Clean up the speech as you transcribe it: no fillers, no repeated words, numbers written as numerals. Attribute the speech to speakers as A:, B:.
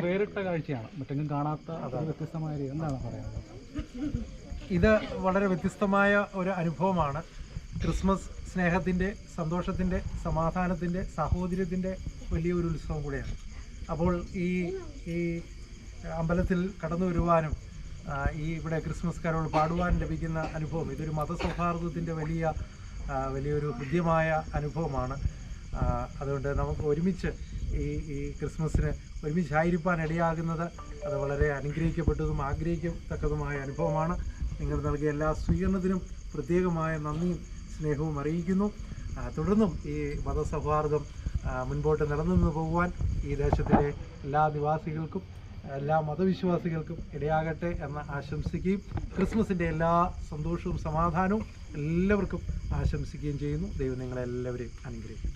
A: വേറിട്ട കാഴ്ചയാണ്, മറ്റെങ്കിലും കാണാത്ത വ്യത്യസ്തമായ രീതി. എന്താണ് പറയാനുള്ളത്?
B: ഇത് വളരെ വ്യത്യസ്തമായ ഒരു അനുഭവമാണ്. ക്രിസ്മസ് സ്നേഹത്തിൻ്റെ, സന്തോഷത്തിൻ്റെ, സമാധാനത്തിൻ്റെ, സാഹോദര്യത്തിൻ്റെ വലിയൊരു ഉത്സവം കൂടെയാണ്. അപ്പോൾ ഈ അമ്പലത്തിൽ കടന്നു വരുവാനും ഇവിടെ ക്രിസ്മസ് കരോൾ പാടുവാൻ ലഭിക്കുന്ന അനുഭവം ഇതൊരു മതസൗഹാർദ്ദത്തിൻ്റെ വലിയൊരു ഹൃദ്യമായ അനുഭവമാണ്. അതുകൊണ്ട് നമുക്ക് ഒരുമിച്ച് ഈ ക്രിസ്മസിന് ഒരുമിച്ചായിരിക്കാൻ ഇടയാകുന്നത് അത് വളരെ അനുഗ്രഹിക്കപ്പെട്ടതും ആഗ്രഹിക്കത്തക്കതുമായ അനുഭവമാണ്. നിങ്ങൾ നൽകിയ എല്ലാ സ്വീകരണത്തിനും പ്രത്യേകമായ നന്ദിയും സ്നേഹവും അറിയിക്കുന്നു. തുടർന്നും ഈ മതസൗഹാർദ്ദം മുൻപോട്ട് നിലനിന്ന് പോകുവാൻ ഈ ദേശത്തിലെ എല്ലാ നിവാസികൾക്കും എല്ലാ മതവിശ്വാസികൾക്കും ഇടയാകട്ടെ എന്ന് ആശംസിക്കുകയും ക്രിസ്മസിൻ്റെ എല്ലാ സന്തോഷവും സമാധാനവും എല്ലാവർക്കും ആശംസിക്കുകയും ചെയ്യുന്നു. ദൈവം നിങ്ങളെല്ലാവരെയും അനുഗ്രഹിക്കട്ടെ.